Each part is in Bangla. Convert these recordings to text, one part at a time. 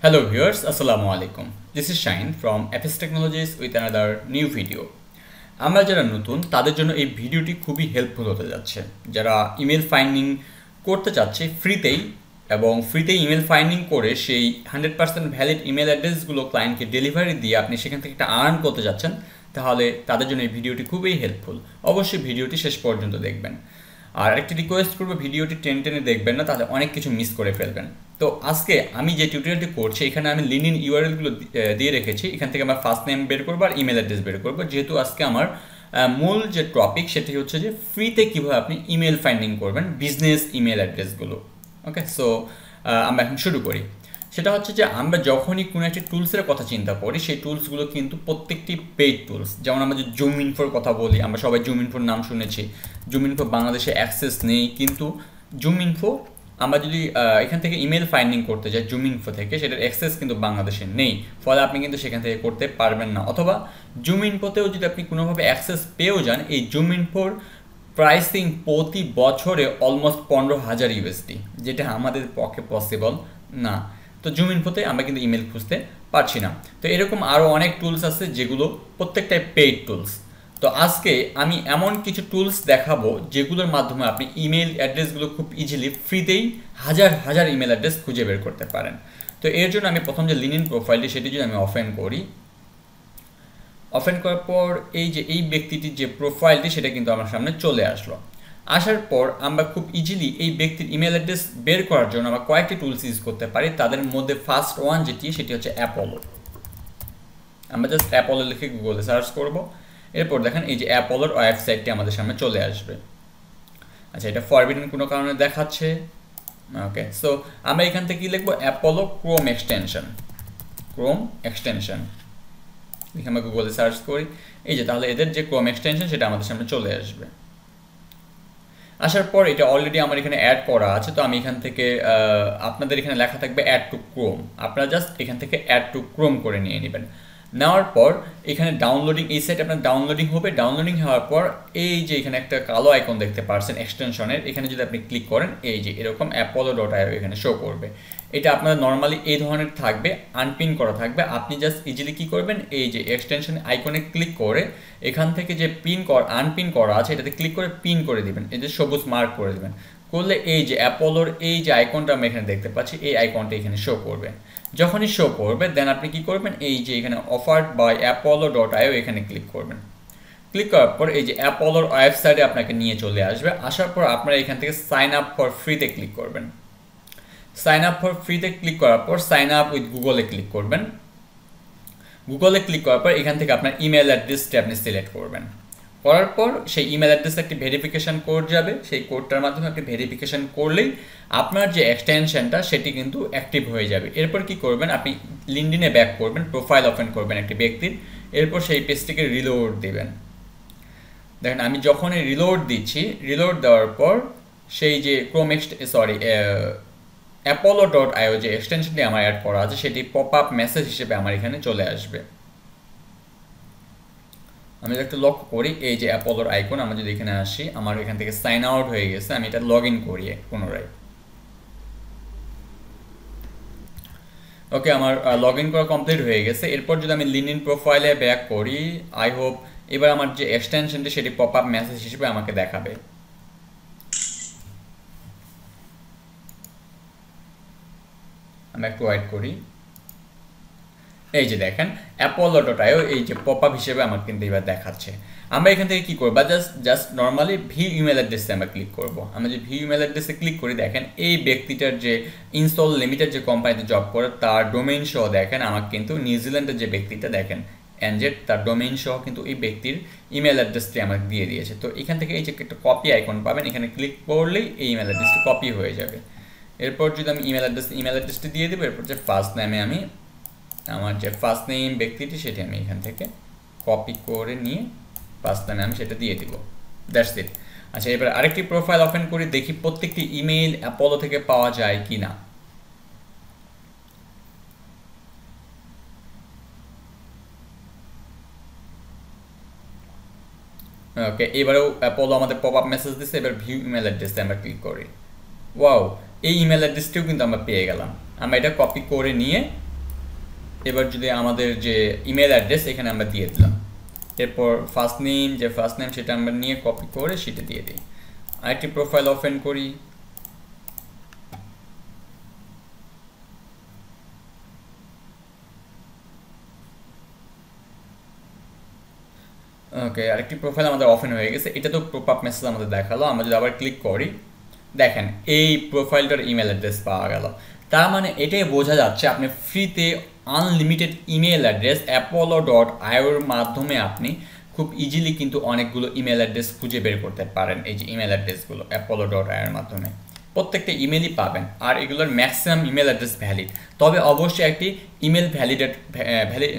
Hello viewers, Assalamu alaikum. This is Shine from FS Technologies with another new video. আমরা যারা নতুন তাদের জন্য এই ভিডিওটি খুবই হেল্পফুল হতে যাচ্ছে। যারা ইমেল ফাইন্ডিং করতে চাচ্ছে ফ্রিতেই এবং ফ্রিতেই ইমেল ফাইন্ডিং করে সেই 100% ভ্যালিড ইমেল অ্যাড্রেসগুলো ক্লায়েন্টকে ডেলিভারি দিয়ে আপনি সেখান থেকে একটা আর্ন করতে যাচ্ছেন, তাহলে তাদের জন্য এই ভিডিওটি খুবই হেল্পফুল। অবশ্যই ভিডিওটি শেষ পর্যন্ত দেখবেন। আর একটি রিকোয়েস্ট করবো, ভিডিওটি টেনে দেখবেন না, তাহলে অনেক কিছু মিস করে ফেলবেন। তো আজকে আমি যে টিউটোরিয়ালটি করছি এখানে আমি লিঙ্কডিন ইউআরএলগুলো দিয়ে রেখেছি। এখান থেকে আমার ফার্স্ট নেম বের করবো আর ইমেল অ্যাড্রেস বের করবো। যেহেতু আজকে আমার মূল যে টপিক সেটি হচ্ছে যে ফ্রিতে কীভাবে আপনি ইমেল ফাইন্ডিং করবেন বিজনেস ইমেল অ্যাড্রেসগুলো। ওকে, সো আমরা এখন শুরু করি। সেটা হচ্ছে যে আমরা যখনই কোনো একটি টুলসের কথা চিন্তা করি সেই টুলসগুলো কিন্তু প্রত্যেকটি পেইড টুলস। যেমন আমরা যে জুম ইনফোর কথা বলি, আমরা সবাই জুম ইনফোর নাম শুনেছি। জুম ইনফো বাংলাদেশে অ্যাক্সেস নেই, কিন্তু জুম ইনফো আমরা যদি এখান থেকে ইমেল ফাইন্ডিং করতে যাই জুম ইনফো থেকে, সেটার অ্যাক্সেস কিন্তু বাংলাদেশে নেই, ফলে আপনি কিন্তু সেখান থেকে করতে পারবেন না। অথবা জুম ইনফোতেও যদি আপনি কোনোভাবে অ্যাক্সেস পেয়েও যান, এই জুম ইনফোর প্রাইসিং প্রতি বছরে অলমোস্ট 15,000 USD, যেটা আমাদের পক্ষে পসিবল না। তো জুম ইনফোতে আমরা কিন্তু ইমেল খুঁজতে পারছি না। তো এরকম আরও অনেক টুলস আছে যেগুলো প্রত্যেকটাই পেইড টুলস। তো আজকে আমি এমন কিছু টুলস দেখাবো যেগুলোর মাধ্যমে আপনি ইমেল অ্যাড্রেসগুলো খুব ইজিলি ফ্রিতেই হাজার হাজার ইমেল অ্যাড্রেস খুঁজে বের করতে পারেন। তো এর জন্য আমি প্রথম যে লিঙ্কডিন প্রোফাইলটি সেটি যদি আমি ওপেন করি, ওপেন করার পর এই যে এই ব্যক্তিটির যে প্রোফাইলটি সেটা কিন্তু আমার সামনে চলে আসলো। আসার পর আমরা খুব ইজিলি এই ব্যক্তির ইমেল অ্যাড্রেস বের করার জন্য আমরা কয়েকটি টুলস ইউজ করতে পারি। তাদের মধ্যে ফার্স্ট ওয়ান সেটি হচ্ছে অ্যাপোলো। আমরা জাস্ট অ্যাপোলো লিখে গুগলে সার্চ করব। এরপর দেখেন এই যে অ্যাপোলোর ওয়েবসাইটটি আমাদের সামনে চলে আসবে। আচ্ছা, এটা ফরবিডেন কোনো কারণে দেখাচ্ছে। ওকে, সো আমরা এখান থেকে কি লিখবো? Apollo Chrome extension. Chrome extension লিখে আমরা গুগলে সার্চ করি। এই যে তাহলে এদের যে ক্রোম এক্সটেনশন সেটা আমাদের সামনে চলে আসবে। আসার পর এটা অলরেডি আমার এখানে অ্যাড করা আছে, তো আমি এখান থেকে আপনাদের এখানে লেখা থাকবে অ্যাড টু ক্রোম, আপনারা জাস্ট এখান থেকে অ্যাড টু ক্রোম করে নিয়ে নেবেন। নেওয়ার পর এখানে ডাউনলোডিং, এই সাইট আপনার ডাউনলোডিং হবে। ডাউনলোডিং হওয়ার পর এই যে এখানে একটা কালো আইকন দেখতে পাচ্ছেন এক্সটেনশনের, এখানে যদি আপনি ক্লিক করেন এই যে এরকম apollo.io এখানে শো করবে। এটা আপনার নর্মালি এই ধরনের থাকবে, আনপিন করা থাকবে। আপনি জাস্ট ইজিলি কি করবেন, এই যে এক্সটেনশন আইকনে ক্লিক করে এখান থেকে যে আনপিন করা আছে এটাতে ক্লিক করে পিন করে দিবেন, এই যে সবুজ মার্ক করে দিবেন। করলে এই যে অ্যাপোলোর এই যে আইকনটা আমরা এখানে দেখতে পাচ্ছি এই আইকনটা এখানে শো করবে। যখনই শো করবে দেন আপনি কি করবেন, এই যে এখানে অফার্ড বাই apollo.io এখানে ক্লিক করবেন। ক্লিক করার পর এই যে অ্যাপোলোর ওয়েবসাইটে আপনাকে নিয়ে চলে আসবে। আসার পর আপনারা এখান থেকে সাইন আপ ফর ফ্রিতে ক্লিক করবেন। সাইন আপ ফর ফ্রিতে ক্লিক করার পর সাইন আপ উইথ গুগলে ক্লিক করবেন। গুগলে ক্লিক করার পর এখান থেকে আপনার ইমেল অ্যাড্রেসটি আপনি সিলেক্ট করবেন। করার পর সেই ইমেল অ্যাড্রেসে একটি ভেরিফিকেশন কোড যাবে। সেই কোডটার মাধ্যমে আপনি ভেরিফিকেশন করলেই আপনার যে এক্সটেনশনটা সেটি কিন্তু অ্যাক্টিভ হয়ে যাবে। এরপর কি করবেন, আপনি লিঙ্কডিনে ব্যাক করবেন, প্রোফাইল ওপেন করবেন একটি ব্যক্তির। এরপর সেই পেজটিকে রিলোড দেবেন। দেখেন আমি যখনই রিলোড দিচ্ছি, রিলোড দেওয়ার পর সেই যে apollo.io যে এক্সটেনশনটি আমার অ্যাড করা আছে সেটি পপ আপ মেসেজ হিসেবে আমার এখানে চলে আসবে। আমি একটা লক করি, এই যে অ্যাপোলোর আইকন, আমরা যদি এখানে আসি আমার এখান থেকে সাইন আউট হয়ে গেছে। আমি এটা লগ ইন করি পুনরায়। ওকে, আমার লগ ইন করা কমপ্লিট হয়ে গেছে। এরপর যদি আমি লিঙ্কডিন প্রোফাইলে ব্যাক করি, আই হোপ এবার আমার যে এক্সটেনশনটি সেটি পপ আপ মেসেজ হিসেবে আমাকে দেখাবে। আমি একটু ওয়েট করি। এই যে দেখেন apollo.io এই যে পপ আপ হিসেবে আমার কিন্তু এবার দেখাচ্ছে। আমরা এখান থেকে কি করবো, জাস্ট নর্মালি ভিউ ইমেল অ্যাড্রেসে আমরা ক্লিক করবো। আমরা যে ভিউ ইমেল অ্যাড্রেসে ক্লিক করি, দেখেন এই ব্যক্তিটার যে ইনস্টল লিমিটেড যে কোম্পানিতে জব করে তার ডোমেইন সহ দেখেন আমাকে কিন্তু নিউজিল্যান্ডের যে ব্যক্তিটা দেখেন এনজেড, তার ডোমেইন সহ কিন্তু এই ব্যক্তির ইমেল অ্যাড্রেসটি আমাকে দিয়ে দিয়েছে। তো এখান থেকে এই যে একটা কপি আইকন পাবেন, এখানে ক্লিক করলেই এই ইমেল অ্যাড্রেসটি কপি হয়ে যাবে। এরপর যদি আমি ইমেল অ্যাড্রেসটি দিয়ে দেবো, এরপর যে ফার্স্ট নেমে আমি আমার যে ফার্স্ট নেম ব্যক্তিটি সেটি আমি এখান থেকে কপি করে নিয়ে ফার্স্ট নেমে আমি সেটা দিয়ে দিব। That's it. আচ্ছা, এবার আরেকটি প্রোফাইল ওপেন করি, দেখি প্রত্যেকটি ইমেল অ্যাপোলো থেকে পাওয়া যায় কি না। ওকে, এবারেও অ্যাপোলো আমাদের পপ আপ মেসেজ দিচ্ছে। এবার ভিউ ইমেল অ্যাড্রেসে আমরা ক্লিক করি। ওয়াও, এই ইমেল অ্যাড্রেসটিও কিন্তু আমরা পেয়ে গেলাম। আমরা এটা কপি করে নিয়ে এবার যদি আমাদের যে ইমেল অ্যাড্রেস এখানে আমরা দিয়ে দিলাম, এরপর ফার্স্ট নেম সেটা আমরা নিয়ে কপি করে সেটা দিয়ে দিই। আরেকটি প্রোফাইল ওপেন করি, ওকে আরেকটি প্রোফাইল আমাদের ওপেন হয়ে গেছে। এটা তো পপ আপ মেসেজ আমাদের দেখালো। আমরা যদি আবার ক্লিক করি, দেখেন এই প্রোফাইলটার ইমেল অ্যাড্রেস পাওয়া গেল। তার মানে এটাই বোঝা যাচ্ছে আপনি ফ্রিতে আনলিমিটেড ইমেল অ্যাড্রেস apollo.ioর মাধ্যমে আপনি খুব ইজিলি কিন্তু অনেকগুলো ইমেল অ্যাড্রেস খুঁজে বের করতে পারেন। এই যে ইমেল অ্যাড্রেসগুলো apollo.ioর মাধ্যমে প্রত্যেকটা ইমেলই পাবেন, আর এগুলোর ম্যাক্সিমাম ইমেল অ্যাড্রেস ভ্যালিড। তবে অবশ্যই একটি ইমেল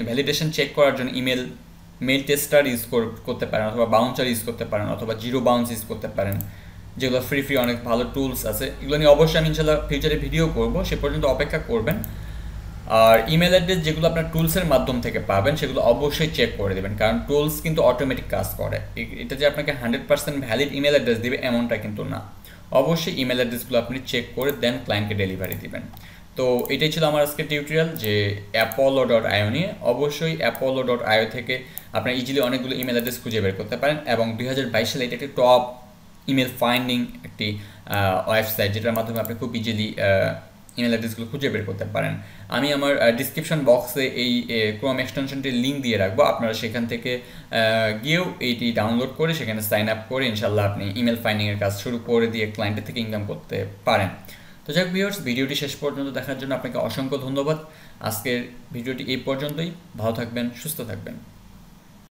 ভ্যালিডেশন চেক করার জন্য মেল টেস্টার ইউজ করতে পারেন, অথবা বাউন্সার ইউজ করতে পারেন, অথবা জিরো বাউন্স ইউজ করতে পারেন, যেগুলো ফ্রি অনেক ভালো টুলস আছে। এগুলো নিয়ে অবশ্যই আমি ইনশাল্লাহ ফিউচারে ভিডিও করব, সে পর্যন্ত অপেক্ষা করবেন। আর ইমেল অ্যাড্রেস যেগুলো আপনার টুলসের মাধ্যম থেকে পাবেন সেগুলো অবশ্যই চেক করে দেবেন, কারণ টুলস কিন্তু অটোমেটিক কাজ করে। এটা যে আপনাকে 100% ভ্যালিড ইমেল অ্যাড্রেস দিবে এমনটা কিন্তু না। অবশ্যই ইমেল অ্যাড্রেসগুলো আপনি চেক করে দেন ক্লায়েন্টকে ডেলিভারি দিবেন। তো এটাই ছিল আমার আজকে টিউটোরিয়াল, যে apollo.io নিয়ে। অবশ্যই apollo.io থেকে আপনার ইজিলি অনেকগুলো ইমেল অ্যাড্রেস খুঁজে বের করতে পারেন, এবং 2022 সালে এটা একটি টপ ইমেল ফাইন্ডিং একটি ওয়েবসাইট, যেটার মাধ্যমে আপনি খুব ইজিলি ইমেল অ্যাড্রেসগুলো খুঁজে বের করতে পারেন। আমি আমার ডিসক্রিপশন বক্সে এই ক্রোম এক্সটেনশনটির লিঙ্ক দিয়ে রাখবো, আপনারা সেখান থেকে গিয়েও এইটি ডাউনলোড করে সেখানে সাইন আপ করে ইনশাল্লাহ আপনি ইমেল ফাইন্ডিংয়ের কাজ শুরু করে দিয়ে ক্লায়েন্টের থেকে ইনকাম করতে পারেন। তো যাক ভিউয়ার্স, ভিডিওটি শেষ পর্যন্ত দেখার জন্য আপনাকে অসংখ্য ধন্যবাদ। আজকের ভিডিওটি এই পর্যন্তই। ভালো থাকবেন, সুস্থ থাকবেন।